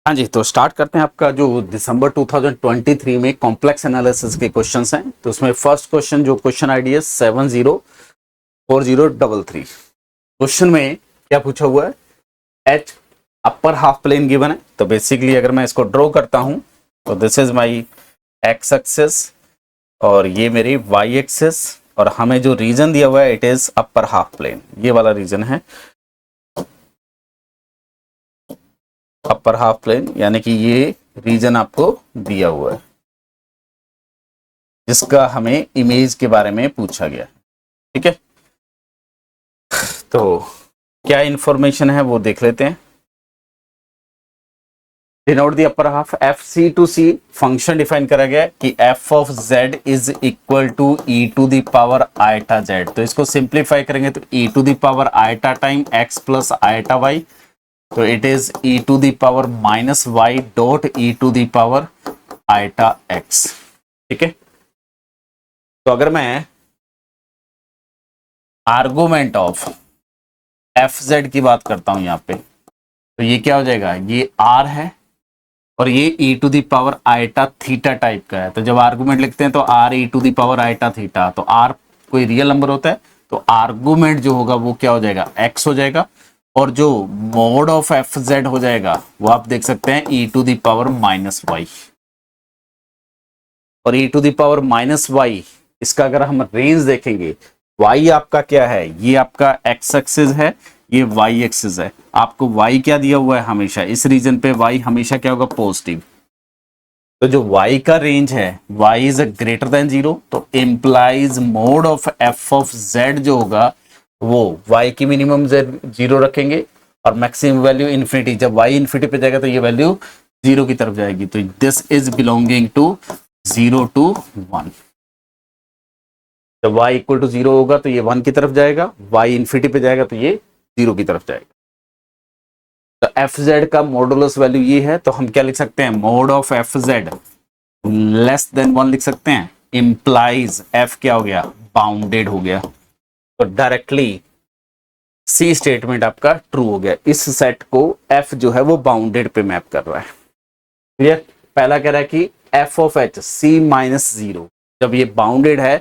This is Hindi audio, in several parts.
हाँ जी, तो स्टार्ट करते हैं आपका जो दिसंबर 2023 में कॉम्प्लेक्स एनालिसिस के क्वेश्चंस हैं। तो उसमें फर्स्ट क्वेश्चन जो क्वेश्चन आईडी है 704033। क्वेश्चन में क्या पूछा हुआ है, H upper half plane given है। तो बेसिकली अगर मैं इसको ड्रॉ करता हूं तो this is my x axis और ये मेरी वाई एक्सिस, और हमें जो रीजन दिया हुआ है it is upper half plane, ये वाला रीजन है अपर हाफ प्लेन, यानी कि ये रीजन आपको दिया हुआ है जिसका हमें इमेज के बारे में पूछा गया। ठीक है, तो क्या इंफॉर्मेशन है वो देख लेते हैं। Denote the upper half, F C to C function define करा गया कि F of Z is equal to E to the power iota Z. तो इसको सिंप्लीफाई करेंगे तो E to the power iota time X plus iota Y, तो it is E to the power minus Y dot E to the power iota X. ठीक है, तो अगर मैं आर्गुमेंट ऑफ एफ जेड की बात करता हूं यहां पे, तो ये क्या हो जाएगा, ये आर है और ये E to the power iota theta type का है। तो जब आर्गुमेंट लिखते हैं तो R E to the power iota theta, तो आर कोई रियल नंबर होता है तो आर्गुमेंट जो होगा वो क्या हो जाएगा, एक्स हो जाएगा, और जो मोड ऑफ एफ जेड हो जाएगा वो आप देख सकते हैं E to the power minus Y. और E to the power minus Y, इसका अगर हम रेंज देखेंगे, y आपका क्या है, ये आपका x एक्सिस है, ये y एक्सिस है। आपको y क्या दिया हुआ है, हमेशा इस रीजन पे y हमेशा क्या होगा, पॉजिटिव। तो जो y का रेंज है y is greater than zero, तो implies mod of f of z जो होगा वो y की मिनिमम जीरो रखेंगे और मैक्सिमम वैल्यू इन्फिनिटी। जब y इन्फिनिटी पे जाएगा तो ये वैल्यू जीरो की तरफ जाएगी। तो this is belonging to 0 to 1। जब y इक्वल टू जीरो होगा तो ये 1 की तरफ जाएगा, y इन्फिनिटी पे जाएगा तो ये 0 की तरफ जाएगा। तो एफ जेड का मॉडुलस वैल्यू ये है, तो हम क्या लिख सकते हैं, mode of F Z less then 1 लिख सकते हैं। इंप्लाइज एफ क्या हो गया, बाउंडेड हो गया। तो डायरेक्टली सी स्टेटमेंट आपका ट्रू हो गया। इस सेट को एफ जो है वो बाउंडेड पे मैप कर रहा है। क्लियर, पहला कह रहा है कि F of H c minus zero, जब ये बाउंडेड है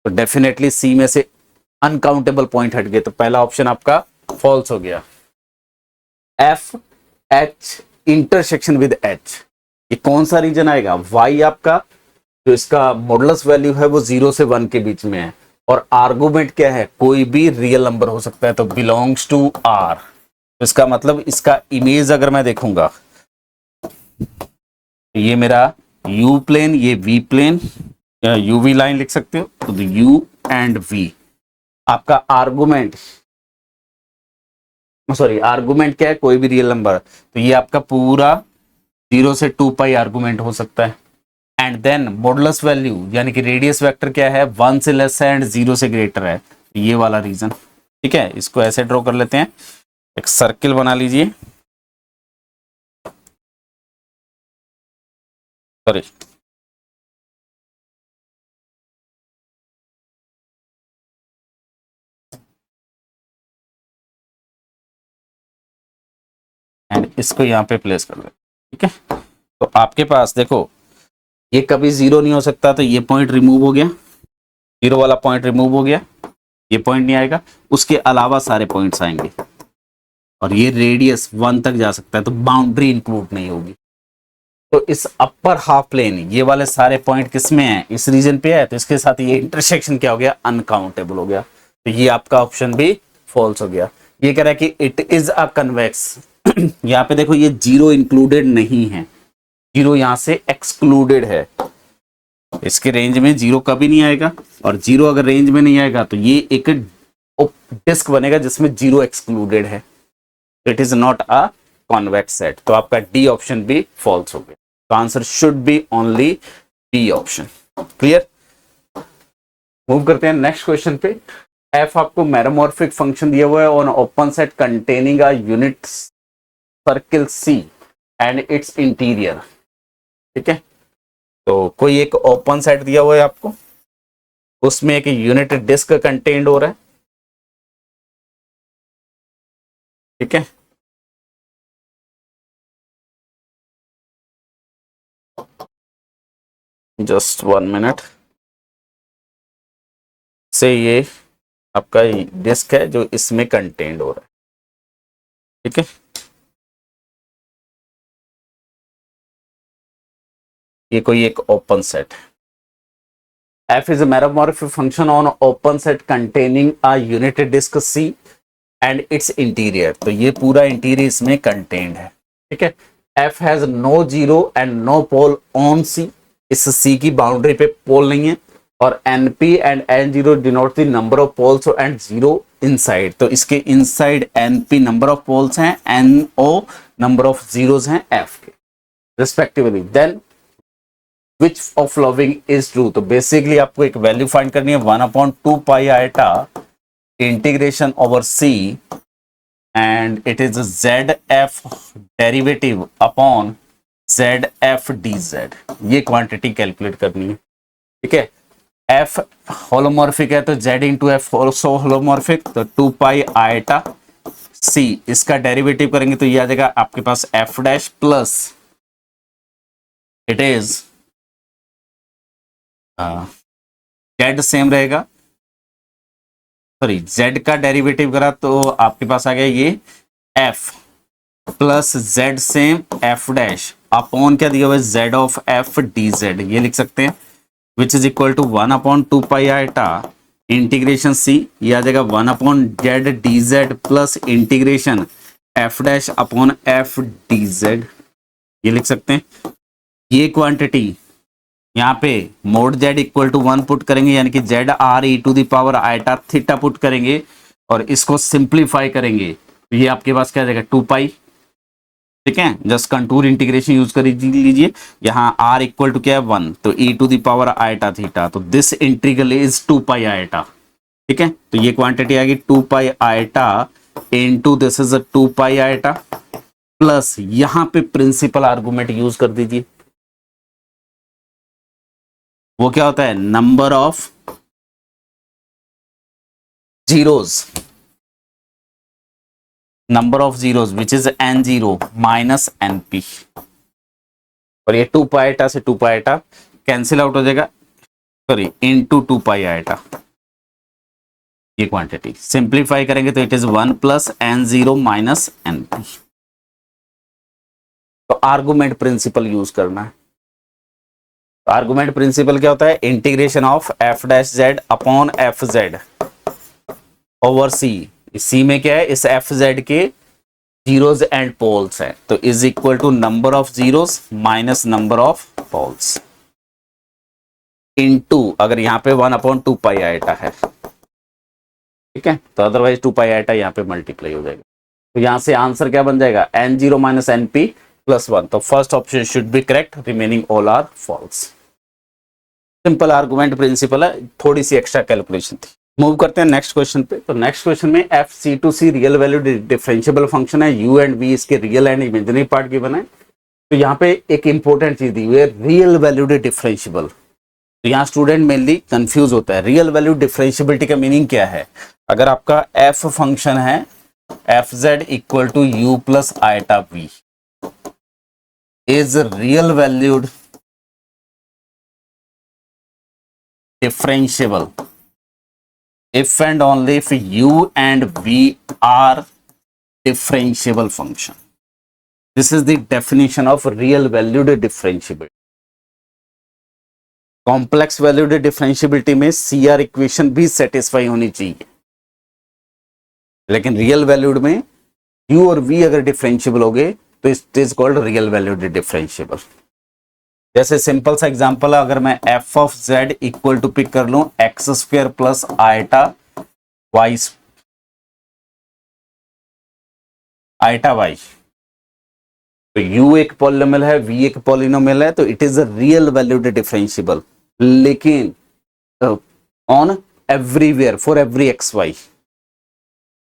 तो डेफिनेटली सी में से अनकाउंटेबल पॉइंट हट गए, तो पहला ऑप्शन आपका फॉल्स हो गया। F H intersection with H, ये कौन सा रीजन आएगा, वाई आपका जो इसका मॉडुलस वैल्यू है वो 0 से 1 के बीच में है, और आर्गुमेंट क्या है, कोई भी रियल नंबर हो सकता है, तो बिलोंग्स टू आर। तो इसका मतलब इसका इमेज अगर मैं देखूंगा तो ये मेरा यू प्लेन, ये वी प्लेन, यूवी लाइन लिख सकते हो, तो यू एंड वी आपका आर्गुमेंट, सॉरी आर्गुमेंट क्या है, कोई भी रियल नंबर, तो ये आपका पूरा 0 से 2 पाई आर्गुमेंट हो सकता है। एंड देन मॉडुलस वैल्यू यानी कि रेडियस वेक्टर क्या है, 1 से लेस है एंड 0 से ग्रेटर है, ये वाला रीजन। ठीक है, इसको ऐसे ड्रॉ कर लेते हैं, एक सर्किल बना लीजिए, सॉरी एंड इसको यहाँ पे प्लेस कर लेते। ठीक है, तो आपके पास देखो ये कभी 0 नहीं हो सकता, तो ये पॉइंट रिमूव हो गया, 0 वाला पॉइंट रिमूव हो गया, ये पॉइंट नहीं आएगा, उसके अलावा सारे पॉइंट्स आएंगे, और ये रेडियस 1 तक जा सकता है, तो बाउंड्री इंक्लूड नहीं होगी। तो इस अपर हाफ प्लेन ये वाले सारे पॉइंट किस में है, इस रीजन पे है, तो इसके साथ ये इंटरसेक्शन क्या हो गया, अनकाउंटेबल हो गया। तो ये आपका ऑप्शन भी फॉल्स हो गया। ये कह रहा है कि इट इज अ कन्वेक्स यहाँ पे देखो ये जीरो इंक्लूडेड नहीं है, जीरो यहां से एक्सक्लूडेड है, इसके रेंज में जीरो कभी नहीं आएगा, और जीरो अगर रेंज में नहीं आएगा तो ये एक डिस्क बनेगा जिसमें जीरो एक्सक्लूडेड है। It is not a convex set, तो आपका डी ऑप्शन भी फॉल्स हो गया। तो answer should be only B option. Clear, move करते हैं नेक्स्ट क्वेश्चन पे। एफ आपको मैरोमॉर्फिक फंक्शन दिया हुआ है on open set containing a unit circle C and its interior. ठीक है, तो कोई एक ओपन सेट दिया हुआ है आपको, उसमें एक यूनिट डिस्क कंटेंड हो रहा है। ठीक है, जस्ट 1 मिनट से ये आपका डिस्क है जो इसमें कंटेंट हो रहा है, ठीक है। ये कोई एक ओपन सेट है। F is a meromorphic function on open set containing a unit disk C and its interior। तो ये पूरा इंटीरियर इसमें कंटेंट है, ठीक है। F has no zero and no pole on C। इस C की बाउंड्री पे पोल नहीं है। और NP and N0 denote the number of poles and zero inside। तो इसके inside NP number of poles हैं, NO नंबर ऑफ जीरोस हैं F के respectively. Then Which of following is true? तो बेसिकली आपको एक वैल्यू फाइंड करनी है 1/2 pi iota integration over C and it is ZF derivative upon ZF dz। ये क्वांटिटी कैलकुलेट करनी है, ठीक है। F होलोमॉर्फिक है तो Z into F also holomorphic, तो 2 पाई आयटा C इसका डेरिवेटिव करेंगे तो ये आ जाएगा आपके पास F dash plus it is Z same रहेगा, सॉरी Z का डेरिवेटिव करा तो आपके पास आ गया ये F plus Z same F dash upon क्या दिया हुआ है Z ऑफ F dz। ये लिख सकते हैं which is equal to 1/2 pi iota integration C, ये आ जाएगा 1/Z dz plus integration F dash upon F dz। ये लिख सकते हैं। ये क्वांटिटी यहाँ पे mod Z equal to 1 put करेंगे, यानी कि Z R e to the power iota theta put करेंगे और इसको सिंप्लीफाई करेंगे तो ये आपके पास क्या जाएगा 2 पाई, ठीक है। जस्ट कंटूर इंटीग्रेशन यूज कर लीजिए। यहाँ R इक्वल टू क्या है 1, तो e to the power iota theta, तो this integral is 2 pi iota, ठीक है। तो ये क्वांटिटी आ गई 2 pi iota into this is 2 pi iota plus यहाँ पे प्रिंसिपल आर्गुमेंट यूज कर दीजिए। वो क्या होता है number of zeros, number of zeros which is N0 minus NP। और ये 2 पाई आयटा से 2 पाई आयटा कैंसिल आउट हो जाएगा, सॉरी इनटू 2 पाई आयटा। ये क्वांटिटी सिंप्लीफाई करेंगे तो it is 1 plus N0 minus NP। तो आर्गुमेंट प्रिंसिपल यूज करना है। आर्गुमेंट प्रिंसिपल क्या होता है integration of F dash Z upon FZ over C। C में क्या है इस FZ के जीरोस एंड पोल्स है, तो is equal to number of zeros minus number of poles into, अगर यहाँ पे 1/2 पाई आयटा है, ठीक है, तो अदरवाइज 2 पाई आयटा यहाँ पे मल्टीप्लाई हो जाएगा। तो यहाँ से आंसर क्या बन जाएगा N0 माइनस NP प्लस 1। तो first option should be correct, remaining all are false. Simple argument principle है, थोड़ी सी एक्स्ट्रा कैलकुलेशन थी। मूव करते हैं नेक्स्ट क्वेश्चन पे। तो नेक्स्ट क्वेश्चन में FC2C real value differentiable function है, U एंड V इसके real and imaginary part given है। तो यहाँ पे एक इंपॉर्टेंट चीज दी हुई है रियल वैल्यू डिफरेंशिएबल। तो यहाँ स्टूडेंट मेनली कंफ्यूज होता है रियल वैल्यू डिफरेंशिएबिलिटी का मीनिंग क्या है। अगर आपका F फंक्शन है FZ equal to U plus iota V is real valued differentiable if and only if U and V are differentiable function. This is the definition of real valued differentiability. Complex valued differentiability में CR इक्वेशन भी सेटिस्फाई होनी चाहिए, लेकिन रियल वैल्यूड में U और V अगर डिफरेंशिएबल हो गए तो it is called real valued differentiable. जैसे सिंपल सा एग्जांपल है, अगर मैं f of z equal to pick कर लूं x square plus iota Y तो u एक पॉलिनोमियल है, v एक पॉलिनोमियल है, तो it is a real valued differentiable, लेकिन on everywhere for every x Y,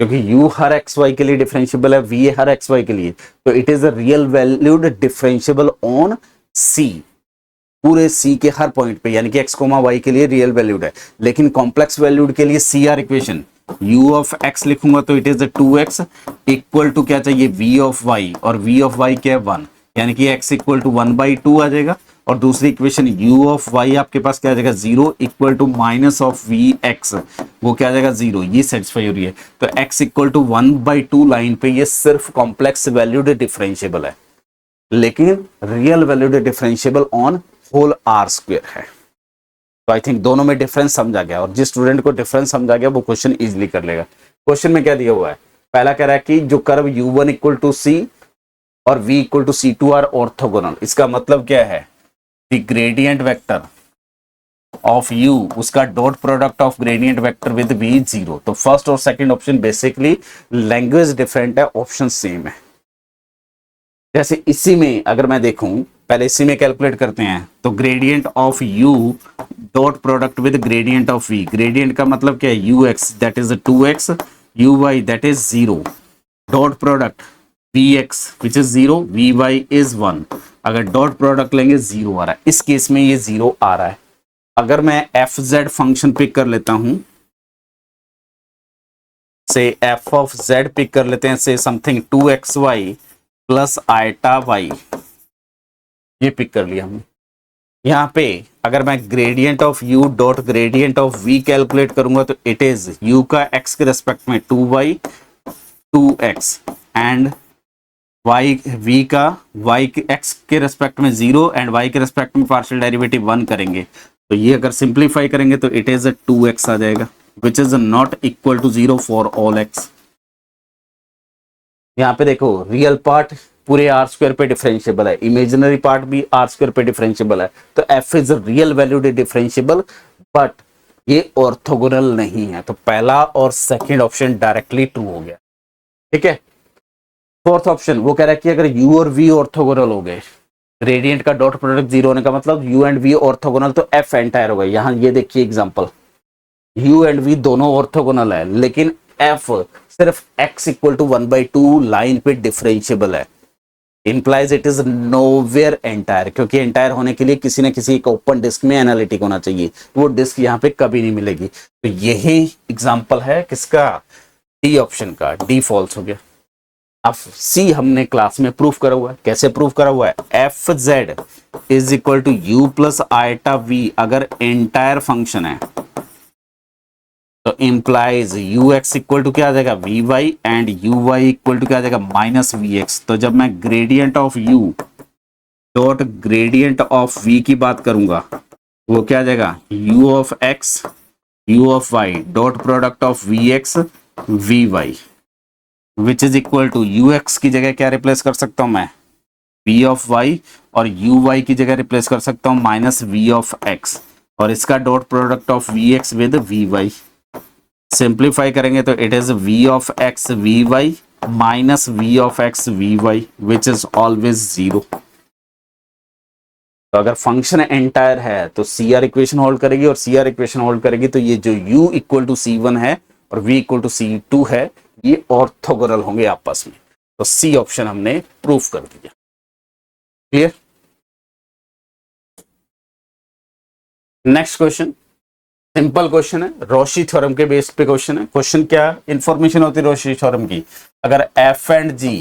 क्योंकि u हर एक्स वाई के लिए डिफरेंशिएबल है, v हर एक्स वाई के लिए, तो it is a real valued differentiable on c, पूरे c के हर पॉइंट पे, यानी कि x, y के लिए रियल वैल्यूड है। लेकिन कॉम्प्लेक्स वैल्यूड के लिए CR equation u of x लिखूंगा तो it is 2x equal to क्या चाहिए v ऑफ y, और v ऑफ y क्या है 1, यानी कि x इक्वल टू 1/2 आ जाएगा। और दूसरी इक्वेशन u ऑफ y आपके पास क्या आ जाएगा 0 equal to minus of v x, वो क्या आ जाएगा 0, ये सेटिस्फाई हो रही है। तो x इक्वल टू 1/2 लाइन पे ये सिर्फ कॉम्प्लेक्स वैल्यूड डिफरेंशिएबल है, लेकिन real valued differentiable on whole R square है। तो आई थिंक दोनों में डिफरेंस समझा गया, और जिस स्टूडेंट को डिफरेंस समझा गया वो क्वेश्चन इजीली कर लेगा। क्वेश्चन में क्या दिया हुआ है, पहला कह रहा है कि जो curve u1 equal to c और v equal to c2 are orthogonal. इसका मतलब क्या है, the gradient vector of u, उसका dot product of gradient vector with v 0। तो फर्स्ट और second option basically language different है, ऑप्शन सेम है। जैसे इसी में अगर मैं देखूं, पहले इसी में कैलकुलेट करते हैं, तो gradient of u dot product with gradient of v, gradient का मतलब क्या है ux that is 2x, uy that is 0, dot product vx which is 0, vy is 1। अगर डॉट प्रोडक्ट लेंगे 0 आ रहा है, इस केस में ये 0 आ रहा है। अगर मैं fz फंक्शन पिक कर लेता हूं, से f ऑफ z पिक कर लेते हैं, say something 2xy plus iota y, ये पिक कर लिया हमने। यहाँ पे अगर मैं gradient of u dot gradient of v calculate करूंगा तो इट इज u का x के रेस्पेक्ट में 2y 2x and y v का y के x के रेस्पेक्ट में 0 एंड y के रेस्पेक्ट में पार्शियल डेरिवेटिव 1 करेंगे, तो ये अगर सिंप्लीफाई करेंगे तो इट इज 2x आ जाएगा, which is not equal to 0 for all x। यहाँ पे देखो रियल पार्ट पूरे आर स्क्वायर पे डिफरेंशिएबल है, इमेजिनरी पार्ट भी आर स्क्वायर पे डिफरेंशिएबल है, तो f is real valued differentiable, but ये ऑर्थोगोनल नहीं है। तो पहला और सेकंड ऑप्शन डायरेक्टली ट्रू हो गया, ठीक है। फोर्थ ऑप्शन वो कह रहा है कि अगर u और v ऑर्थोगोनल हो गए, ग्रेडियंट का डॉट प्रोडक्ट 0 होने का मतलब u एंड v ऑर्थोगोनल, तो f एंटायर हो गया। यहाँ ये देखिए एग्जांपल, u एंड v दोनों ऑर्थोगोनल है, लेकिन f सिर्फ x इक्वल टू 1/2 लाइन पे डिफरेंशिएबल है, implies it is nowhere entire, क्योंकि एंटायर होने के लिए किसी न किसी एक ओपन डिस्क में एनालिटिक होना चाहिए, वो डिस्क यहाँ पे कभी नहीं मिलेगी। तो यही एग्जांपल है किसका, डी ऑप्शन का, डी फॉल्स हो गया। अब सी हमने क्लास में प्रूफ करा हुआ है, कैसे प्रूफ करा हुआ है, f z is equal to u plus iota v अगर एंटायर फंक्शन है तो implies u x equal to क्या आ जाएगा v y and u y equal to क्या आ जाएगा माइनस वी एक्स। तो जब मैं gradient of u dot gradient of v की बात करूंगा वो क्या आ जाएगा u of x u of y dot product of v x v y which is equal to u x की जगह क्या रिप्लेस कर सकता हूं मैं वी ऑफ वाई, और यू वाई की जगह रिप्लेस कर सकता हूं माइनस वी ऑफ एक्स, और इसका dot product of v x with v y. Simplify करेंगे तो it is v of x v y minus v of x v y which is always 0। तो अगर फंक्शन एंटायर है तो सी आर इक्वेशन होल्ड करेगी, और सी आर इक्वेशन होल्ड करेगी तो ये जो u इक्वल टू C1 है और v इक्वल टू C2 है ये ऑर्थोगोनल होंगे आपस में। तो सी ऑप्शन हमने प्रूफ कर दिया। Clear. Next question simple question है, रोशी थ्योरम के बेस पे क्वेश्चन है। क्वेश्चन क्या इंफॉर्मेशन होती है रोशी थ्योरम की, अगर f and g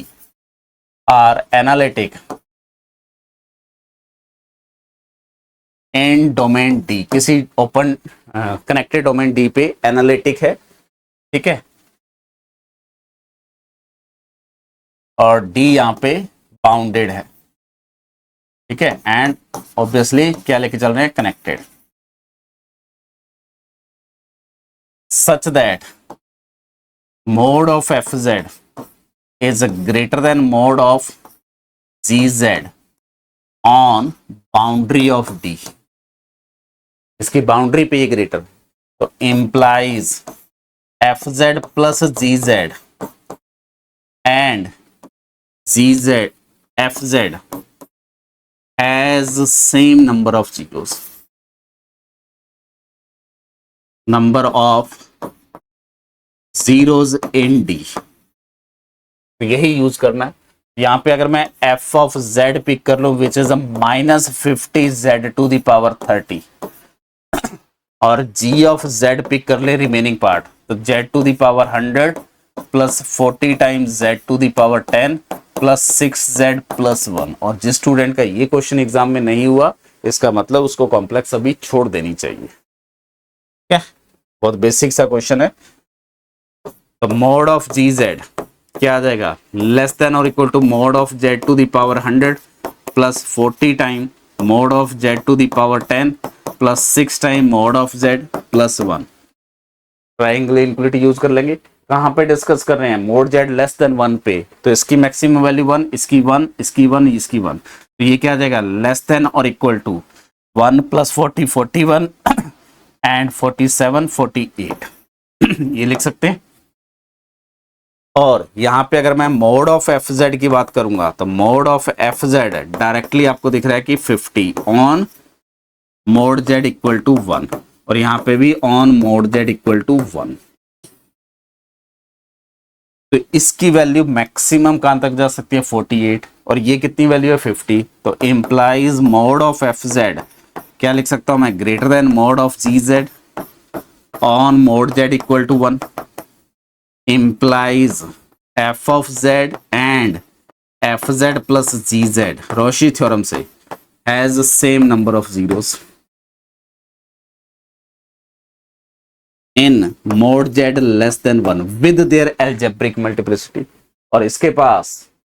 are analytic in domain D, किसी ओपन कनेक्टेड डोमेन डी पे एनालिटिक है, ठीक है, और डी यहाँ पे बाउंडेड है, ठीक है, एंड ऑब्वियसली क्या लेके चल रहे हैं connected, such that mode of fz is greater than mode of gz on boundary of d। इसकी बाउंड्री पे ये ग्रेटर, तो implies fz plus gz and gz fz has same number of zeros, number of zeros in D। तो यही यूज करना है। यहां पे अगर मैं f ऑफ z पिक कर लूं which is minus 50 z to the power 30 और g ऑफ z पिक कर ले रिमेनिंग पार्ट, तो z to the power 100 plus 40 times z to the power 10 plus 6z plus 1। और जिस स्टूडेंट का ये क्वेश्चन एग्जाम में नहीं हुआ इसका मतलब उसको कॉम्प्लेक्स अभी छोड़ देनी चाहिए। क्या, बहुत बेसिक सा क्वेश्चन है। तो मोड ऑफ जी जेड क्या आ जाएगा, लेस देन और equal to mod of z to the power 100 plus 40 time mod of z to the power 10 plus 6 time mod of z plus 1। Triangle inequality use कर लेंगे। कहां पे डिस्कस कर रहे हैं, मोड जेड लेस देन 1 पे, तो इसकी मैक्सिमम वैल्यू 1, इसकी 1, इसकी 1, इसकी 1, तो ये क्या आ जाएगा, लेस देन और इक्वल टू 1 प्लस 40 41 एंड 47 48 ये लिख सकते हैं। और यहां पे अगर मैं मोड ऑफ एफ जेड की बात करूंगा तो mod of F Z directly आपको दिख रहा है कि 50 on mod Z equal to 1, और यहां पे भी on mod Z equal to 1। तो इसकी वैल्यू मैक्सिमम कहां तक जा सकती है, 48, और ये कितनी वैल्यू है, 50। तो implies mod of F Z क्या लिख सकता हूं मैं, greater than mod of G Z on mod Z equal to 1, implies f of z and f z plus g z Roshi theorem से has the same number of zeros in mod z less than 1 with their algebraic multiplicity। और इसके पास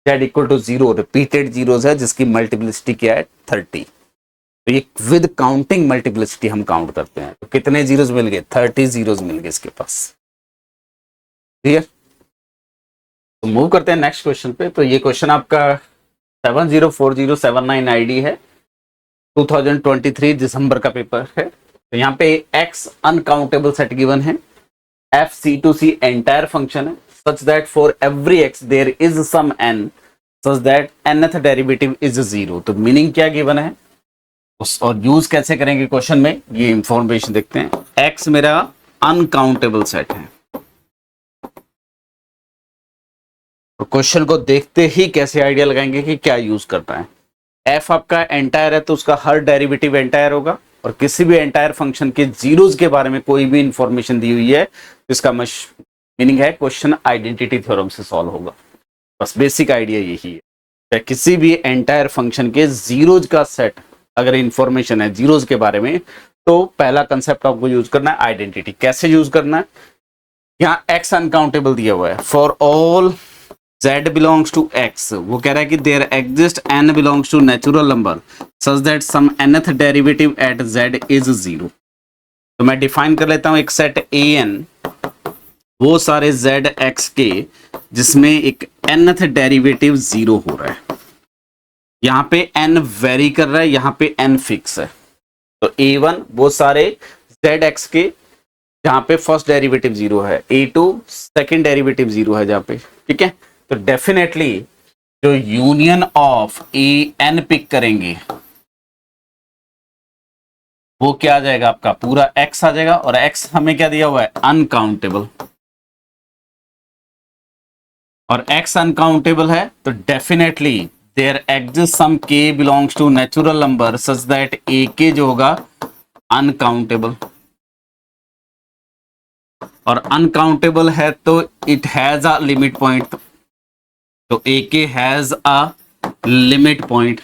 z equal to 0 repeated zeros है जिसकी मल्टीप्लिसिटी क्या है, 30। तो ये विद काउंटिंग मल्टीप्लिसिटी हम काउंट करते हैं, तो कितने जीरोस मिल गए, 30 जीरोस मिल गए इसके पास। क्लियर। तो मूव करते हैं नेक्स्ट क्वेश्चन पे। तो ये क्वेश्चन आपका 704079 आईडी है, 2023 दिसंबर का पेपर है। तो यहाँ पे x अनकाउंटेबल सेट गिवन है, f c2c एंटायर फंक्शन है, such that for every x there is some n such that nth derivative is 0। तो मीनिंग क्या गिवन है और यूज कैसे करेंगे क्वेश्चन में, ये इंफॉर्मेशन देखते हैं। x मेरा अनकाउंटेबल सेट है, तो क्वेश्चन को देखते ही कैसे आइडिया लगाएंगे कि क्या यूज करता है। f आपका एंटायर है तो उसका हर डेरिवेटिव एंटायर होगा, और किसी भी एंटायर फंक्शन के जीरोस के बारे में कोई भी इंफॉर्मेशन दी हुई है तो इसका मीनिंग है क्वेश्चन आइडेंटिटी थ्योरम से सॉल्व होगा। बस बेसिक आइडिया यही है, किसी भी एंटायर फंक्शन के जीरोज का सेट अगर इंफॉर्मेशन है जीरोस के बारे में, तो पहला कंसेप्ट आपको यूज करना है आइडेंटिटी। कैसे यूज करना है, यहाँ x अनकाउंटेबल दिया हुआ है, for all z belongs to x, वो कह रहा है कि there exist n belongs to natural number such that some nth derivative at z is 0। तो मैं डिफाइन कर लेता हूं एक सेट an, वो सारे z x के जिसमें एक nth डेरिवेटिव 0 हो रहा है। यहां पे n वेरी कर रहा है, यहां पे n फिक्स है। तो a1 वो सारे z x के जहां पे फर्स्ट डेरिवेटिव 0 है, a2 सेकंड डेरिवेटिव 0 है जहां पे, ठीक है। तो डेफिनेटली जो union of A N pick करेंगे वो क्या आ जाएगा, आपका पूरा x आ जाएगा, और x हमें क्या दिया हुआ है, अनकाउंटेबल, और x अनकाउंटेबल है तो definitely there exist some k belongs to natural number such that A k जो होगा अनकाउंटेबल, और अनकाउंटेबल है तो it has a limit point, तो ए के हैज अ लिमिट पॉइंट,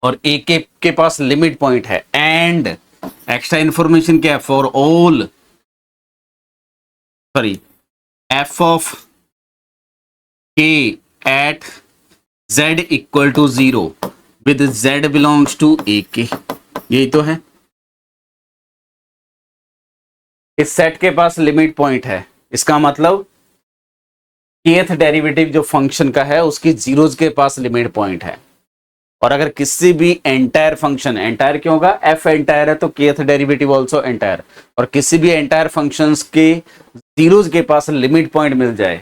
और ए के पास लिमिट पॉइंट है। एंड एक्स्ट्रा इंफॉर्मेशन क्या है, for all sorry f of k at z equal to 0 with z belongs to A k, यही तो है। इस सेट के पास लिमिट पॉइंट है, इसका मतलब kth डेरिवेटिव जो फंक्शन का है उसकी जीरोस के पास लिमिट पॉइंट है। और अगर किसी भी एंटायर फंक्शन, एंटायर क्यों होगा, f एंटायर है तो kth डेरिवेटिव आल्सो एंटायर, और किसी भी एंटायर फंक्शंस के जीरोस के पास लिमिट पॉइंट मिल जाए,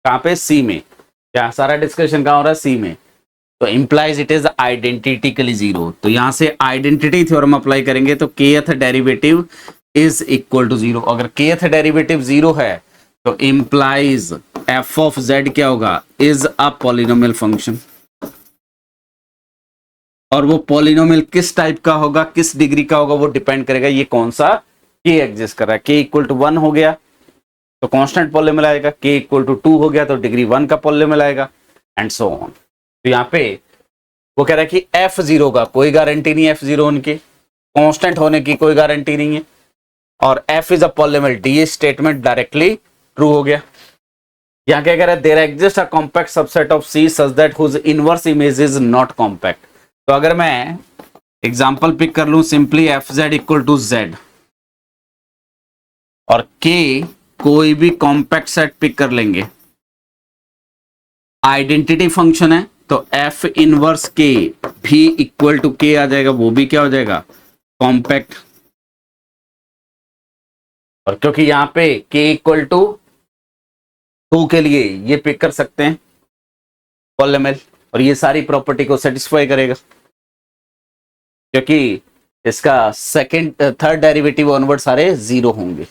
कहां पे, c में, क्या सारा डिस्कशन कहां हो रहा है, c में, तो इंप्लाइज इट इज आइडेंटिटिकली 0। तो यहां से आइडेंटिटी थ्योरम अप्लाई करेंगे तो kth derivative is equal to 0। अगर kth डेरिवेटिव 0 है तो इंप्लाइज f ऑफ z क्या होगा, इज अ पॉलिनोमियल फंक्शन, और वो पॉलिनोमियल किस टाइप का होगा, किस डिग्री का होगा, वो डिपेंड करेगा ये कौन सा k एग्जिस्ट कर रहा है। k इक्वल टू 1 हो गया तो कांस्टेंट पॉलिनोमियल आएगा, k इक्वल टू 2 हो गया तो डिग्री 1 का पॉलिनोमियल आएगा, एंड सो ऑन। तो यहाँ पे वो कह रहा है कि F0 का कोई गारंटी नहीं है, F0 उनकी कांस्टेंट होने की कोई गारंटी नहीं है, और F is a polynomial, the statement directly true हो गया। यहाँ क्या कह रहा है, there exist a compact subset of C such that whose inverse image is not compact. तो अगर मैं एग्जांपल पिक कर लूं simply fz equal to z और k कोई भी कॉम्पैक्ट सेट पिक कर लेंगे, आइडेंटिटी फंक्शन है तो f इनवर्स k भी इक्वल टू k आ जाएगा, वो भी क्या हो जाएगा, कॉम्पैक्ट। और क्योंकि यहां पे k इक्वल टू 2 के लिए ये पिक कर सकते हैं पॉलीनोमियल, और ये सारी प्रॉपर्टी को सेटिस्फाई करेगा, क्योंकि इसका सेकंड थर्ड डेरिवेटिव ऑनवर्ड सारे जीरो होंगे।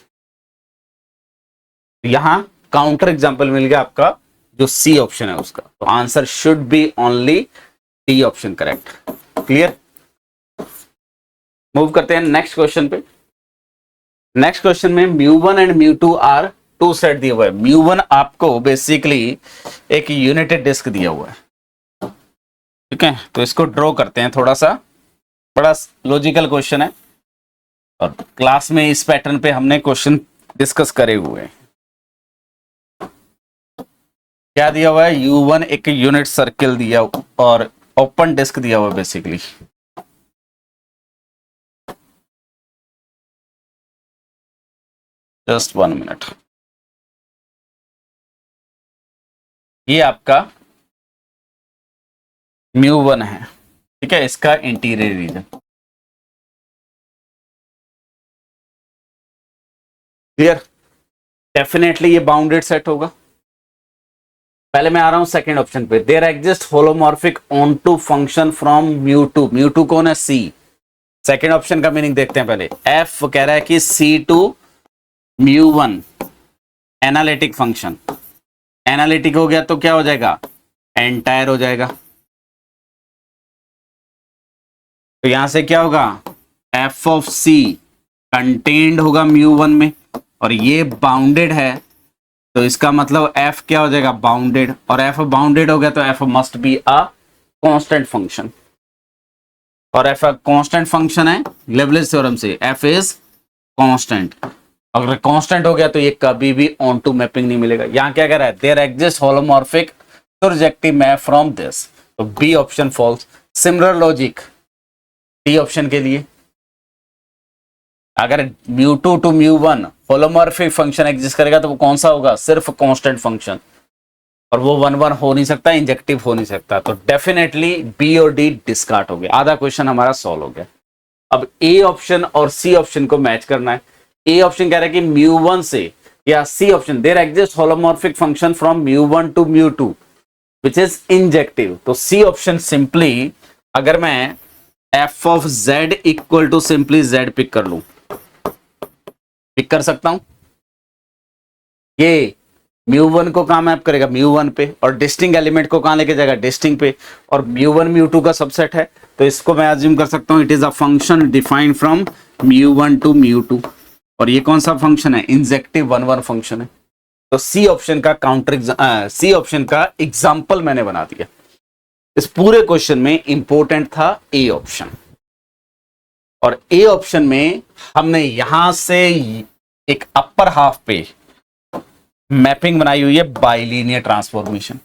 यहां काउंटर एग्जांपल मिल गया आपका जो सी ऑप्शन है उसका, तो answer should be only D option correct. Clear. Move करते हैं नेक्स्ट क्वेश्चन पे। नेक्स्ट क्वेश्चन में μ1 एंड μ2 आर टू सेट दिया हुआ है। μ1 आपको बेसिकली एक यूनिटेड डिस्क दिया हुआ है, ठीक है, तो इसको ड्रॉ करते हैं थोड़ा सा, बड़ा लॉजिकल क्वेश्चन है और क्लास में इस पैटर्न पे हमने क्वेश्चन डिस्कस करे हुए हैं। क्या दिया हुआ है, U1 एक यूनिट सर्किल दिया और ओपन डिस्क दिया हुआ है बेसिकली। Just 1 minute. ये आपका μ1 है, ठीक है, इसका इंटीरियर रीजन। क्लियर। डेफिनेटली ये बाउंडेड सेट होगा। पहले मैं आ रहा हूं सेकंड ऑप्शन पे, there exist holomorphic onto function from μ2। μ2 कौन है, C। सेकंड ऑप्शन का मीनिंग देखते हैं पहले। F कह रहा है कि C to μ1 analytic function, analytic हो गया तो क्या हो जाएगा, एंटायर हो जाएगा। तो यहां से क्या होगा, f ऑफ C कंटेन्ड होगा μ1 में, और ये बाउंडेड है तो इसका मतलब f क्या हो जाएगा, बाउंडेड, और f बाउंडेड हो गया तो f must be a constant function, और f कांस्टेंट फंक्शन है लेबलिज थ्योरम से, f इज कांस्टेंट। अगर कांस्टेंट हो गया तो ये कभी भी ऑन टू मैपिंग नहीं मिलेगा। यहां क्या कह रहा है, there exist holomorphic projective map from this, तो B option false. Similar logic D option के लिए, अगर μ2 टू μ1 होलोमॉर्फिक फंक्शन एग्जिस्ट करेगा तो वो कौन सा होगा, सिर्फ कांस्टेंट फंक्शन, और वो 1 हो नहीं सकता, इंजेक्टिव हो नहीं सकता, तो डेफिनेटली बी और डी डिस्कार्ड हो गया। आधा क्वेश्चन हमारा सॉल्व हो गया। अब ए ऑप्शन और सी ऑप्शन को मैच करना है। ए ऑप्शन कह रहा है कि μ1 से, या C option, there exist holomorphic function from μ1 to μ2 which is injective, तो सी ऑप्शन सिंपली, अगर मैं f of z equal to simply z pick कर लूं, पिक कर सकता हूं, ये μ1 को कहां मैप करेगा, μ1 पे, और डिस्टिंक्ट एलिमेंट को कहां लेके जाएगा, डिस्टिंक्ट पे, और μ1 μ2 का सबसेट है, तो इसको मैं अज्यूम कर सकता हूं it is a function defined from μ1 to μ2, और ये कौन सा फंक्शन है, इंजेक्टिव 1 फंक्शन है। तो सी ऑप्शन का सी ऑप्शन का एग्जाम्पल मैंने बना दिया। इस पूरे क्वेश्चन में इंपॉर्टेंट था ए ऑप्शन, और ए ऑप्शन में हमने यहां से एक अपर हाफ पे मैपिंग बनाई हुई है बाइलीनियर ट्रांसफॉर्मेशन,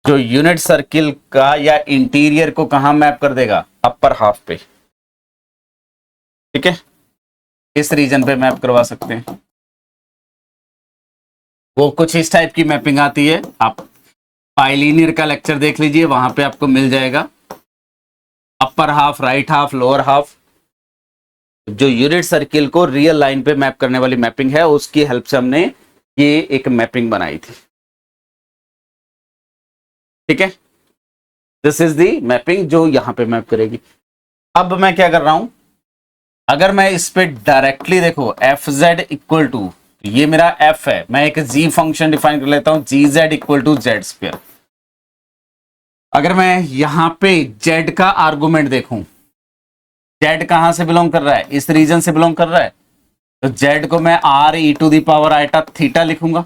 जो यूनिट सर्किल का या इंटीरियर को कहां मैप कर देगा, अपर हाफ पे, ठीक है, इस रीजन पे मैप करवा सकते हैं। वो कुछ इस टाइप की मैपिंग आती है, आप बाइलीनियर का लेक्चर देख लीजिए, वहां पे आपको मिल जाएगा। Upper half, right half, lower half, जो यूनिट सर्किल को रियल लाइन पे मैप करने वाली मैपिंग है, उसकी हेल्प से हमने ये एक मैपिंग बनाई थी, ठीक है। दिस इज दी मैपिंग जो यहां पे मैप करेगी। अब मैं क्या कर रहा हूं, अगर मैं इस पे डायरेक्टली देखो fz इक्वल टू, ये मेरा f है, मैं एक g फंक्शन डिफाइन कर लेता हूं, gz equal to z square. अगर मैं यहां पे z का आर्गुमेंट देखूं, z कहां से बिलोंग कर रहा है, इस रीजन से बिलोंग कर रहा है, तो z को मैं r e to the power eta theta लिखूंगा,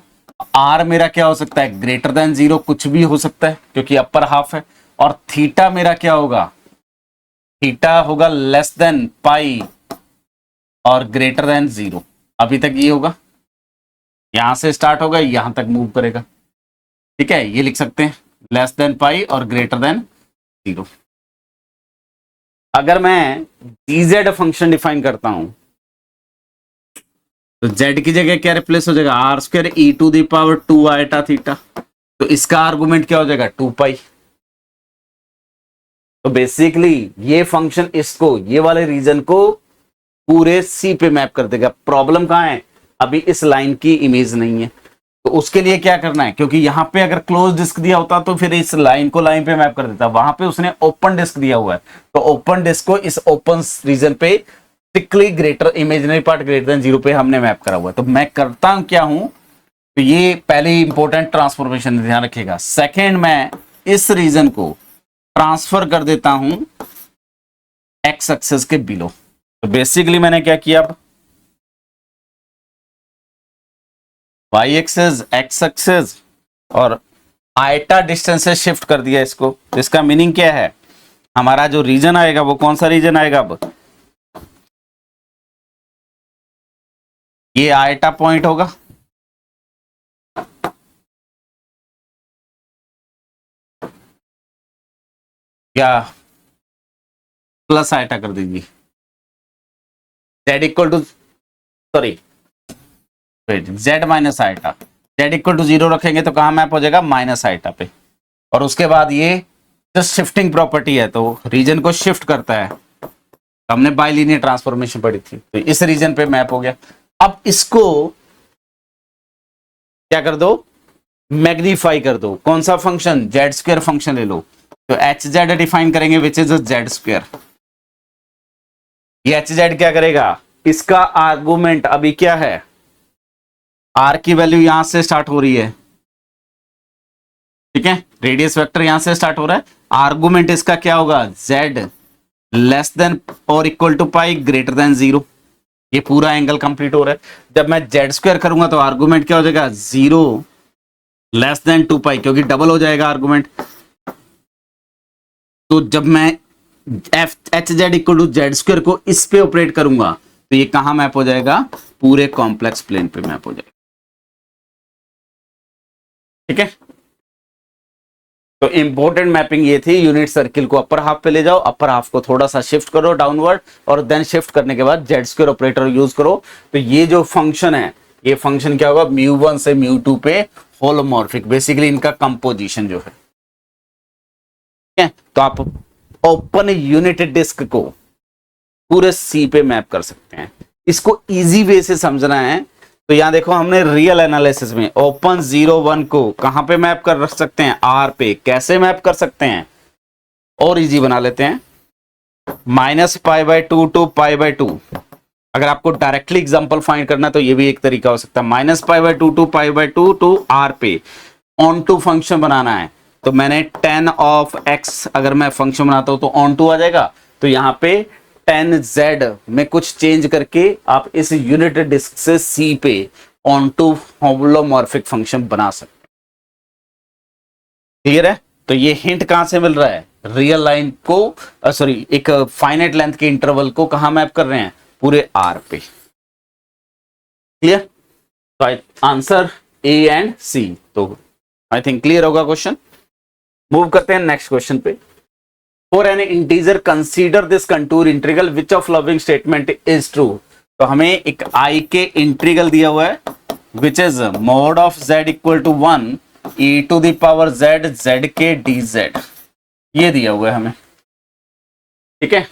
आर मेरा क्या हो सकता है, ग्रेटर देन 0 कुछ भी हो सकता है क्योंकि अपर हाफ है। और थीटा मेरा क्या होगा, थीटा होगा लेस देन पाई और ग्रेटर देन 0। अभी तक ये होगा, यहां से स्टार्ट होगा यहां तक मूव करेगा, ठीक है। ये लिख सकते हैं लेस देन पाई और ग्रेटर देन 0। अगर मैं dz फंक्शन डिफाइन करता हूं तो z की जगह क्या रिप्लेस हो जाएगा, R square E to the power 2 eta theta. तो इसका आर्गुमेंट क्या हो जाएगा, 2 पाई। तो बेसिकली ये फंक्शन इसको, ये वाले रीजन को पूरे सी पे मैप कर देगा। प्रॉब्लम कहां है, अभी इस लाइन की इमेज नहीं है, तो उसके लिए क्या करना है, क्योंकि यहां पे अगर क्लोज डिस्क दिया होता तो फिर इस लाइन को लाइन पे मैप कर देता, वहां पे उसने ओपन डिस्क दिया हुआ है, तो ओपन डिस्क को इस ओपन रीजन पे strictly greater imaginary part greater than 0 पे हमने मैप करा हुआ है। तो मैं करता हूं क्या हूं, तो ये पहले इंपॉर्टेंट ट्रांसफॉर्मेशन ध्यान रखिएगा। सेकेंड, मैं इस रीजन को ट्रांसफर कर देता हूं एक्स एक्सिस के बिलो। तो बेसिकली मैंने क्या किया, अब वाई एक्सिस एक्स एक्सिस और आइटा डिस्टेंस से शिफ्ट कर दिया इसको। तो इसका मीनिंग क्या है, हमारा जो रीजन आएगा वो कौन सा रीजन आएगा, अब ये आइटा पॉइंट होगा, या प्लस आइटा कर दीजिए, Z equal to, sorry Z minus eta, Z equal to 0 रखेंगे तो कहां मैप हो जाएगा, माइनस आइटा पे। और उसके बाद ये जस्ट शिफ्टिंग प्रॉपर्टी है, तो रीजन को शिफ्ट करता है। हमने बाइलिनियर ट्रांसफॉर्मेशन पढ़ी थी, तो इस रीजन पे मैप हो गया। अब इसको क्या कर दो, मैग्नीफाई कर दो। कौन सा फंक्शन, जेड स्क्वायर फंक्शन ले लो। तो एच जेड डिफाइन करेंगे विच इज जेड स्क्वायर। ये एच जेड क्या करेगा, इसका आर्गुमेंट अभी क्या है, आर की वैल्यू यहां से स्टार्ट हो रही है, ठीक है, रेडियस वेक्टर यहां से स्टार्ट हो रहा है। आर्गुमेंट इसका क्या होगा, जेड लेस देन और equal to pi greater than 0। ये पूरा एंगल कंप्लीट हो रहा है। जब मैं जेड स्क्वायर करूंगा तो आर्गुमेंट क्या हो जाएगा, 0 लेस देन 2 पाई, क्योंकि डबल हो जाएगा आर्गुमेंट। तो जब मैं H Z equal to Z square को इस पे ऑपरेट करूंगा तो ये कहां मैप हो जाएगा, पूरे कॉम्प्लेक्स प्लेन पे मैप हो जाएगा, ठीक है। तो इंपॉर्टेंट मैपिंग ये थी, यूनिट सर्किल को अपर हाफ पे ले जाओ, अपर हाफ को थोड़ा सा शिफ्ट करो डाउनवर्ड, और देन शिफ्ट करने के बाद जेड स्क्वायर ऑपरेटर यूज करो। तो ये जो फंक्शन है, ये फंक्शन क्या होगा, μ1 से μ2 पे होलोमॉर्फिक, बेसिकली इनका कंपोजिशन जो है, ठीक है। तो आप ओपन यूनिट डिस्क को पूरे सी पे मैप कर सकते हैं। इसको इजी वे से समझना है तो यहां देखो, हमने रियल एनालिसिस में ओपन 0 1 को कहां पे मैप कर रख सकते हैं, आर पे। कैसे मैप कर सकते हैं, और इजी बना लेते हैं, -π/2 टू π/2। अगर आपको डायरेक्टली एग्जांपल फाइंड करना है तो ये भी एक तरीका हो सकता है, -π/2 टू π/2 टू आर पे ऑन टू फंक्शन बनाना है। तो मैंने tan ऑफ x अगर मैं फंक्शन बनाता हूं तो ऑन टू आ जाएगा। तो यहां पे tan z में कुछ चेंज करके आप इस यूनिट डिस्क से c पे ऑन टू होलोमॉर्फिक फंक्शन बना सकते हैं, क्लियर है। तो ये हिंट कहां से मिल रहा है, रियल लाइन को, सॉरी एक फाइनाइट लेंथ के इंटरवल को कहां मैप कर रहे हैं, पूरे आर पे, क्लियर। तो आंसर ए एंड सी। तो आई थिंक क्लियर होगा क्वेश्चन। मूव करते हैं नेक्स्ट क्वेश्चन पे। For an integer consider this contour integral which of following statement is true. तो हमें एक आई के इंटीग्रल दिया हुआ है which is mod of z equal to 1 e to the power z के dz, ये दिया हुआ है हमें, ठीक है।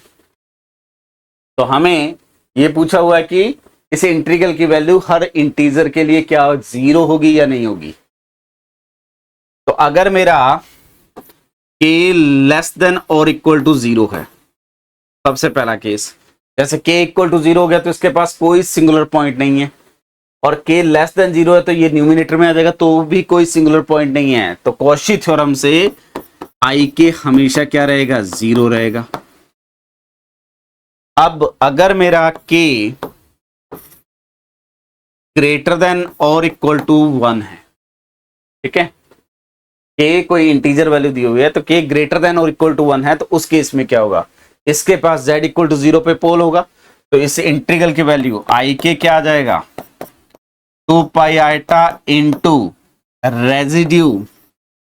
तो हमें ये पूछा हुआ है कि इस इंटीग्रल की वैल्यू हर इंटीजर के लिए क्या 0 होगी या नहीं होगी। तो अगर मेरा k लेस देन और इक्वल टू 0 है, सबसे पहला केस, जैसे k इक्वल टू 0 हो गया तो इसके पास कोई सिंगुलर पॉइंट नहीं है, और k लेस देन 0 है तो ये न्यूमिनेटर में आ जाएगा, तो भी कोई सिंगुलर पॉइंट नहीं है। तो कॉशी थ्योरम से i के हमेशा क्या रहेगा, 0 रहेगा। अब अगर मेरा k ग्रेटर देन और इक्वल टू 1 है, ठीक है, k कोई इंटीजर वैल्यू दी हुई है तो k ग्रेटर देन और इक्वल टू 1 है, तो उस केस में क्या होगा, इसके पास z इक्वल टू 0 पे पोल होगा, तो इस इंटीग्रल की वैल्यू आई के क्या आ जाएगा, 2 pi iota into residue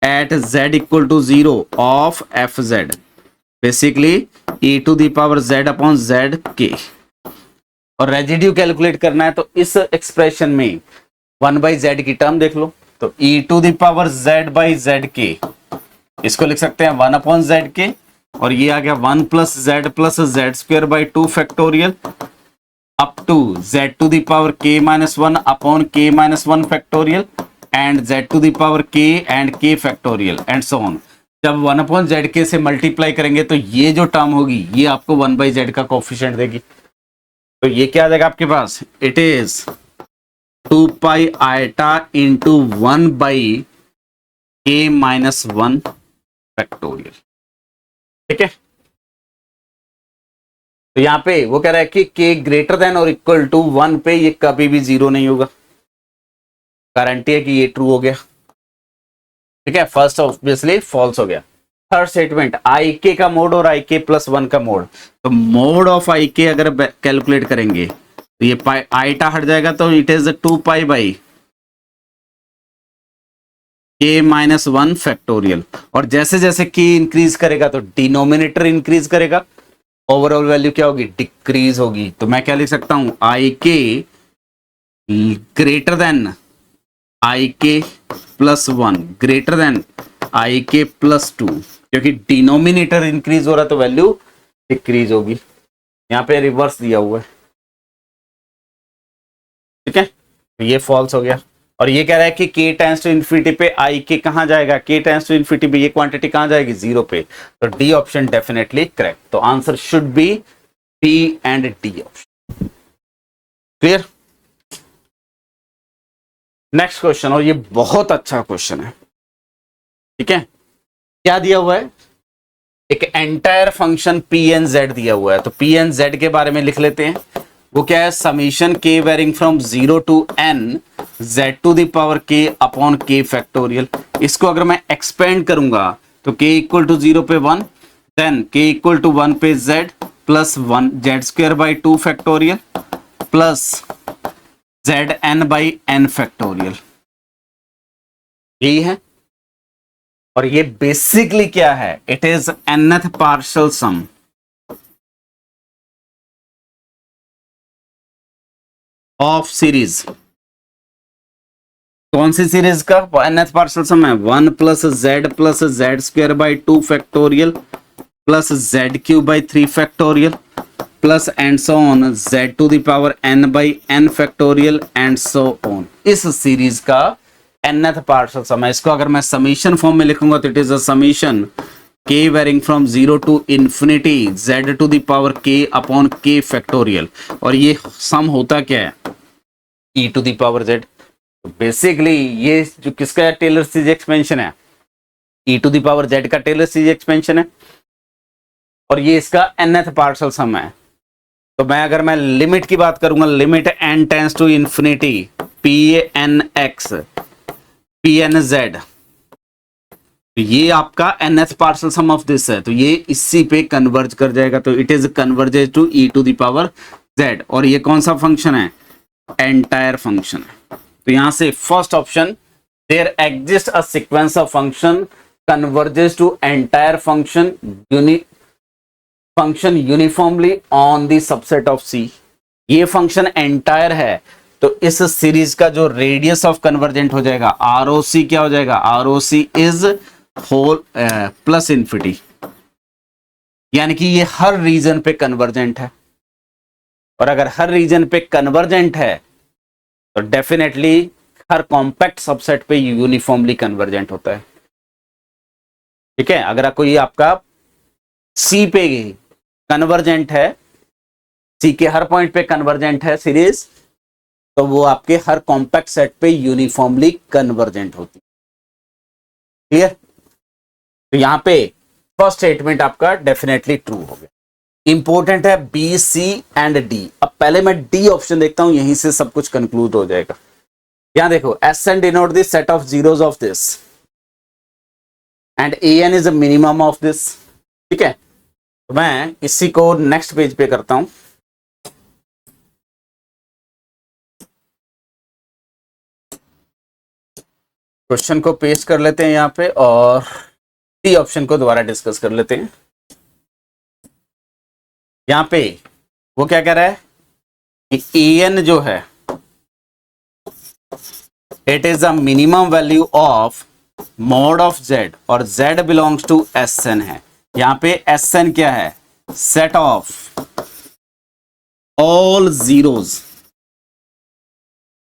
at z equal to 0 of F z, basically e to the power z upon z के। और रेजिड्यू कैलकुलेट करना है तो इस एक्सप्रेशन में 1 बाई जेड की टर्म देख लो, तो e to the power z by Z के, इसको लिख सकते हैं 1 अपॉन जेड के, और ये आ गया 1 plus Z square by 2 factorial up to z to the power k minus 1 upon k minus 1 factorial and z to the power k and k factorial and so on. जब 1 अपॉन जेड के से मल्टीप्लाई करेंगे तो ये जो टर्म होगी ये आपको 1 बाई जेड का कोफिशिएंट देगी, तो ये क्या आ जाएगा आपके पास, it is 2 pi iota into 1 by k minus 1 factorial. ठीक है, तो यहां पे वो कह रहा है कि k ग्रेटर देन और इक्वल टू 1 पे ये कभी भी 0 नहीं होगा, गारंटी है कि ये ट्रू हो गया। ठीक है, फर्स्ट ऑब्वियसली फॉल्स हो गया। थर्ड स्टेटमेंट, आई के का मोड और आई के प्लस 1 का मोड, तो मोड ऑफ आई के अगर कैलकुलेट करेंगे तो ये आईटा हट जाएगा, तो it is 2 pi by k minus 1 factorial, और जैसे जैसे k इंक्रीज करेगा तो डिनोमिनेटर इंक्रीज करेगा, ओवरऑल वैल्यू क्या होगी, डिक्रीज होगी। तो मैं क्या लिख सकता हूं, आई के ग्रेटर देन आई के प्लस 1 ग्रेटर देन आई के प्लस 2, क्योंकि डिनोमिनेटर इंक्रीज हो रहा है तो वैल्यू डिक्रीज होगी। यहां पे रिवर्स दिया हुआ है। ठीक है, तो ये फॉल्स हो गया। और ये कह रहा है कि k टेंड्स टू इन्फिनिटी पे आई के कहां जाएगा, k टेंड्स टू इन्फिनिटी पे ये क्वांटिटी कहां जाएगी, 0 पे, तो डी ऑप्शन डेफिनेटली करेक्ट। तो answer should be B and D option. Clear? Next question, और ये बहुत अच्छा क्वेश्चन है। ठीक है, क्या दिया हुआ है, एक entire function P N Z दिया हुआ है, तो पी एन जेड के बारे में लिख लेते हैं। वो क्या है, summation K varying from 0 to n z to the power k upon k factorial. इसको अगर मैं एक्सपेंड करूंगा तो k इक्वल टू 0 पे 1, देन k इक्वल टू 1 पे z plus 1 Z square by 2 factorial plus Z N by N factorial, यही है। और ये बेसिकली क्या है, it is nth partial sum of series. कौन सी सीरीज का nth पार्शियल सम है, 1 plus Z square by 2 factorial plus Z cube by 3 factorial plus and so on z to the power n by n factorial and so on. इस सीरीज का nth पार्शियल सम है। इसको अगर मैं समीशन फॉर्म में लिखूंगा तो it is a summation k varying from 0 to infinity z to the power k upon k factorial, और ये सम होता क्या है, e to the power z। Basically ये जो किसका टेलर सीरीज एक्सपेंशन है, e to the power z का टेलर सीरीज एक्सपेंशन है, और ये इसका nth पार्शियल सम है। तो अगर मैं लिमिट की बात करूंगा, limit n tends to infinity P N X P N Z, ये आपका nth partial sum of this है, तो ये इसी पे कन्वर्ज कर जाएगा, तो it is converges to e to the power z। और ये कौन सा फंक्शन है, एंटायर फंक्शन है। तो यहां से first option, there exist a sequence of function converges to entire function uniformly on the subset of C. ये फंक्शन एंटायर है, तो इस सीरीज का जो रेडियस ऑफ कन्वर्जेंट हो जाएगा आर ओ सी क्या हो जाएगा, R O C is whole plus infinity, यानी कि ये हर रीजन पे कन्वर्जेंट है। और अगर हर रीजन पे कन्वर्जेंट है तो डेफिनेटली हर कॉम्पैक्ट सबसेट पे यूनिफॉर्मली कन्वर्जेंट होता है। ठीक है, अगर कोई आपका सी पे कन्वर्जेंट है, सी के हर पॉइंट पे कन्वर्जेंट है सीरीज, तो वो आपके हर कॉम्पैक्ट सेट पे यूनिफॉर्मली कन्वर्जेंट होती है। क्लियर? तो यहां पे फर्स्ट स्टेटमेंट आपका डेफिनेटली ट्रू हो गया। इंपॉर्टेंट है बी सी एंड डी। अब पहले मैं डी ऑप्शन देखता हूं, यहीं से सब कुछ कंक्लूड हो जाएगा। यहां देखो S N denote this set of zeros of this and A N is a minimum of this. ठीक है, तो मैं इसी को नेक्स्ट पेज पे करता हूं। क्वेश्चन को पेस्ट कर लेते हैं यहाँ पे और सी ऑप्शन को दोबारा डिस्कस कर लेते हैं। यहाँ पे वो क्या कह रहा है कि ए एन जो है it is a minimum value of mod of z और z belongs to s n है। यहाँ पे एस एन क्या है, set of all zeros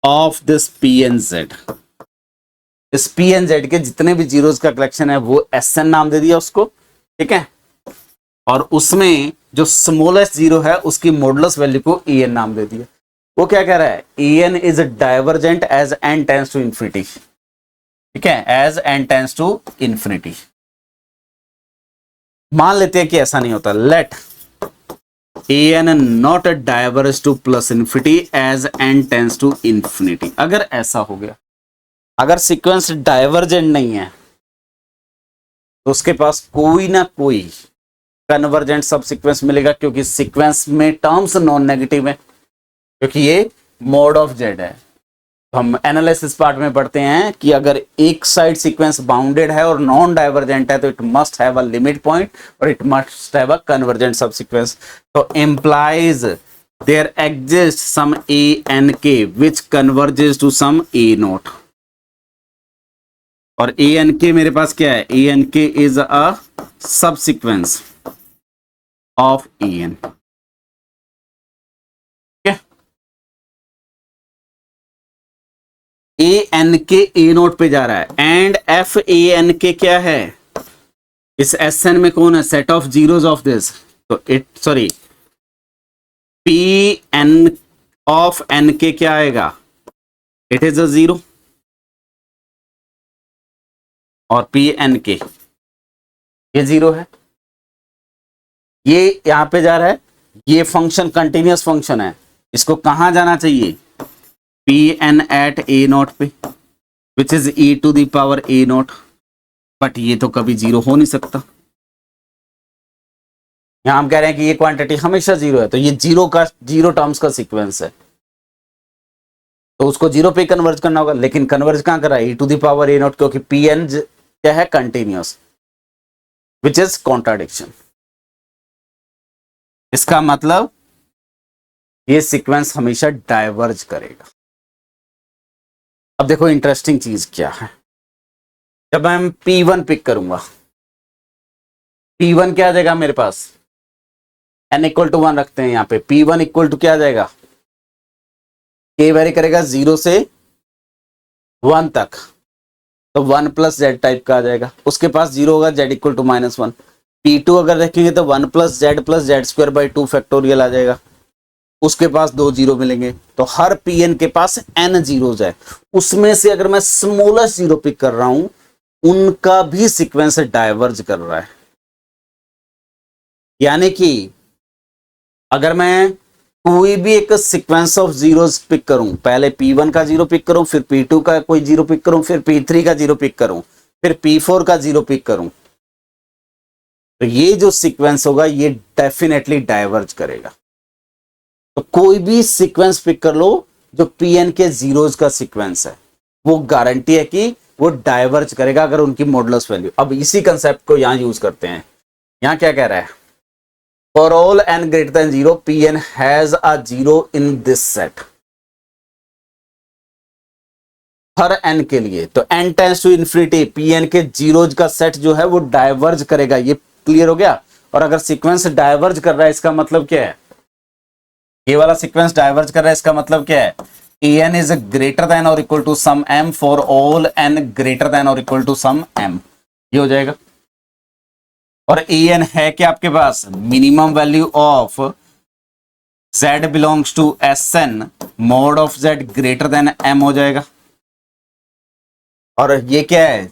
of this p N z. इस पी एन जेड के जितने भी जीरोस का कलेक्शन है वो एस एन नाम दे दिया उसको। ठीक है, और उसमें जो स्मॉलेस्ट जीरो है उसकी मॉडुलस वैल्यू को ई एन नाम दे दिया। वो क्या कह रहा है, E N is divergent as N tends to infinity. ठीक है, as N tends to infinity. मान लेते हैं कि ऐसा नहीं होता, let A N not diverge to plus infinity as N tends to infinity. अगर ऐसा हो गया, अगर सीक्वेंस डाइवर्जेंट नहीं है तो उसके पास कोई ना कोई कन्वर्जेंट सब सीक्वेंस मिलेगा, क्योंकि सीक्वेंस में टर्म्स नॉन नेगेटिव है, क्योंकि ये मोड ऑफ जेड है। हम एनालिसिस पार्ट में पढ़ते हैं कि अगर एक साइड सीक्वेंस बाउंडेड है और नॉन डाइवर्जेंट है तो it must have a limit point और it must have a convergent subsequence. तो implies there exist some a N k which converges to some a naught. और ए एन के मेरे पास क्या है, ए एन के is a subsequence of A N. A N K A naught पे जा रहा है and F A N k क्या है, इस एस एन में कौन है, set of zeros of this. तो it sorry p n of n k क्या आएगा, इट इज अ जीरो। और पी एन के ये जीरो है, ये यहां पे जा रहा है, ये फंक्शन कंटिन्यूअस फंक्शन है, इसको कहां जाना चाहिए, P N at A naught पे which is E to the power A naught. But ये तो कभी जीरो हो नहीं सकता। यहां हम कह रहे हैं कि ये क्वांटिटी हमेशा जीरो है, तो ये जीरो टर्म्स का सीक्वेंस है, तो उसको जीरो पे कन्वर्ज करना होगा। लेकिन कन्वर्ज कहां कर रहा है, e to the power A naught, क्योंकि पी एन क्या है, कंटिन्यूअस, विच इज कॉन्ट्राडिक्शन। इसका मतलब ये सीक्वेंस हमेशा डाइवर्ज करेगा। अब देखो इंटरेस्टिंग चीज क्या है, जब मैं P1 पिक करूंगा, P1 क्या आ जाएगा मेरे पास, n इक्वल टू 1 रखते हैं यहाँ पे, P1 इक्वल टू क्या आ जाएगा, k वेरी करेगा 0 से 1 तक, तो 1 प्लस जेड टाइप का आ जाएगा। उसके पास 0 होगा, z इक्वल टू -1। P2 अगर देखेंगे तो 1 plus Z square by 2 factorial आ जाएगा, उसके पास 2 जीरो मिलेंगे। तो हर Pn के पास n जीरोज है, उसमें से अगर मैं स्मॉलेस्ट जीरो पिक कर रहा हूं उनका भी सीक्वेंस डाइवर्ज कर रहा है। यानी कि अगर मैं कोई भी एक सीक्वेंस ऑफ जीरोस पिक करूं, पहले P1 का जीरो पिक करूं, फिर P2 का कोई जीरो पिक करूं, फिर P3 का जीरो पिक करूं, फिर P4 का जीरो पिक करूं, तो ये जो सीक्वेंस होगा ये डेफिनेटली डाइवर्ज करेगा। तो कोई भी सीक्वेंस पिक कर लो जो Pn के जीरोस का सीक्वेंस है, वो गारंटी है कि वो डाइवर्ज करेगा अगर उनकी मॉडुलस वैल्यू। अब इसी कंसेप्ट को यहां यूज करते हैं। यहां क्या कह रहा है, for all n greater than 0 Pn has a zero in this set. हर n के लिए, तो n tends to infinity Pn के जीरोज का सेट जो है वो डाइवर्ज करेगा। ये क्लियर हो गया। और अगर सीक्वेंस डाइवर्ज कर रहा है इसका मतलब क्या है, ये वाला सीक्वेंस डाइवर्ज कर रहा है इसका मतलब क्या है, an इज ग्रेटर देन और equal to some m for all n greater than और इक्वल टू सम m, ये हो जाएगा। और an है क्या आपके पास, minimum value of z belongs to Sn mod of z greater than m हो जाएगा। और ये क्या है,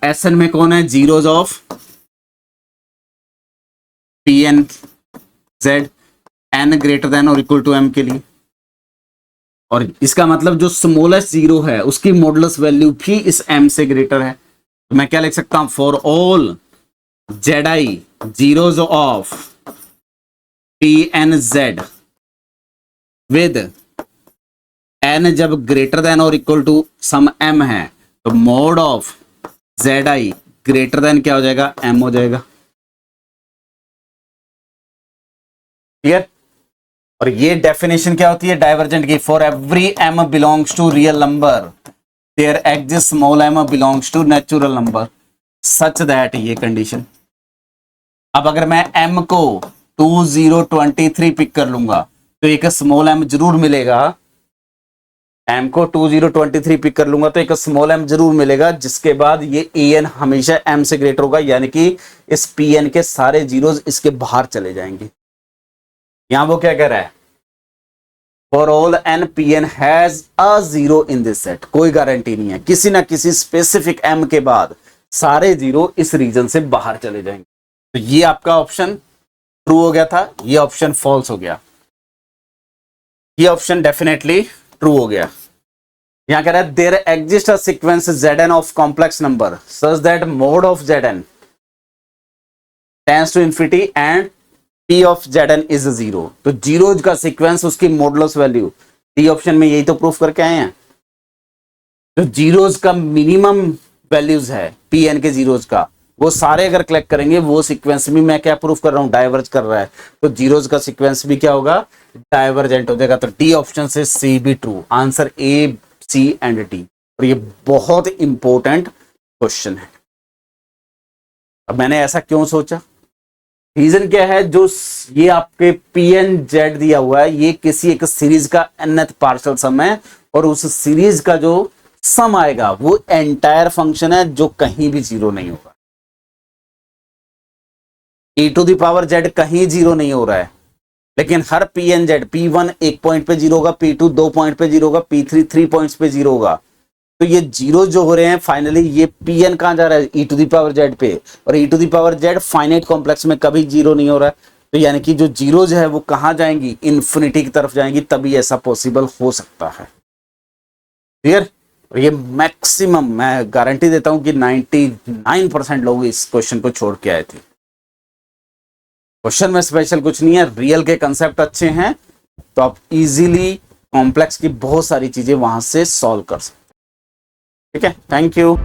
Sn में कौन है, zeros of Pn z n greater than और इक्वल टू m के लिए। और इसका मतलब जो स्मॉलेस्ट जीरो है उसकी मॉडुलस वैल्यू भी इस m से ग्रेटर है। तो मैं क्या लिख सकता हूं, for all Zi zeros of P and Z with n जब ग्रेटर देन और इक्वल टू सम m है तो mod of Zi greater than क्या हो जाएगा, m हो जाएगा। क्लियर? और ये डेफिनेशन क्या होती है डाइवर्जेंट की, for every m belongs to real number there exist small m belongs to natural number such that, ये कंडीशन। अब अगर मैं m को 2023 पिक कर लूंगा तो एक स्मॉल m जरूर मिलेगा, m को 2023 पिक कर लूंगा तो एक स्मॉल m जरूर मिलेगा, जिसके बाद ये an हमेशा m से ग्रेटर होगा, यानी कि इस pn के सारे जीरोस इसके बाहर चले जाएंगे। यहां वो क्या कह रहा है, for all n pn has a zero in this set, कोई गारंटी नहीं है, किसी ना किसी स्पेसिफिक m के बाद सारे जीरो इस रीजन से बाहर चले जाएंगे। तो ये आपका ऑप्शन ट्रू हो गया था, ये ऑप्शन फॉल्स हो गया, ये ऑप्शन डेफिनेटली ट्रू हो गया। यहां कह रहा है there exist a sequence Zn of complex number such that mod of Zn tends to infinity and P of Zn is zero. तो जीरोज का सीक्वेंस उसकी मॉडुलस वैल्यू, डी ऑप्शन में यही तो प्रूफ करके आए हैं। तो जीरोज का मिनिमम वैल्यूज है Pn के जीरोज का, वो सारे अगर कलेक्ट करेंगे वो सीक्वेंस भी मैं क्या प्रूफ कर रहा हूं, डाइवर्ज कर रहा है, तो जीरोज का सीक्वेंस भी क्या होगा, डाइवर्जेंट हो जाएगा। तो डी ऑप्शन से सी भी true, answer A C and D. और ये बहुत इंपॉर्टेंट क्वेश्चन है। अब मैंने ऐसा क्यों सोचा, रीजन क्या है, जो ये आपके PnZ दिया हुआ है ये किसी एक सीरीज का nth पार्शियल सम है, और उस सीरीज का जो सम आएगा वो एंटायर फंक्शन है जो कहीं भी जीरो नहीं होगा। e⁻z कहीं जीरो नहीं हो रहा है, लेकिन हर PnZ P1 एक पॉइंट पे जीरो होगा, P2 दो पॉइंट पे जीरो होगा, P3 3 पॉइंट्स पे जीरो होगा। तो ये जीरो जो हो रहे हैं फाइनली ये Pn कहां जा रहा है, e⁻z पे, और e⁻z फाइनाइट कॉम्प्लेक्स में कभी जीरो नहीं हो रहा है। तो यानी कि जो जीरोज है वो कहां जाएंगी, इन्फिनिटी की तरफ जाएंगी, तभी ऐसा पॉसिबल हो सकता है। क्लियर? और ये मैक्सिमम मैं गारंटी देता हूं कि 99% लोग इस क्वेश्चन को छोड़ के आए थे। क्वेश्चन में स्पेशल कुछ नहीं है, रियल के कंसेप्ट अच्छे हैं तो आप इजीली कॉम्प्लेक्स की बहुत सारी चीजें वहां से सॉल्व कर सकते हैं। ठीक है, थैंक यू।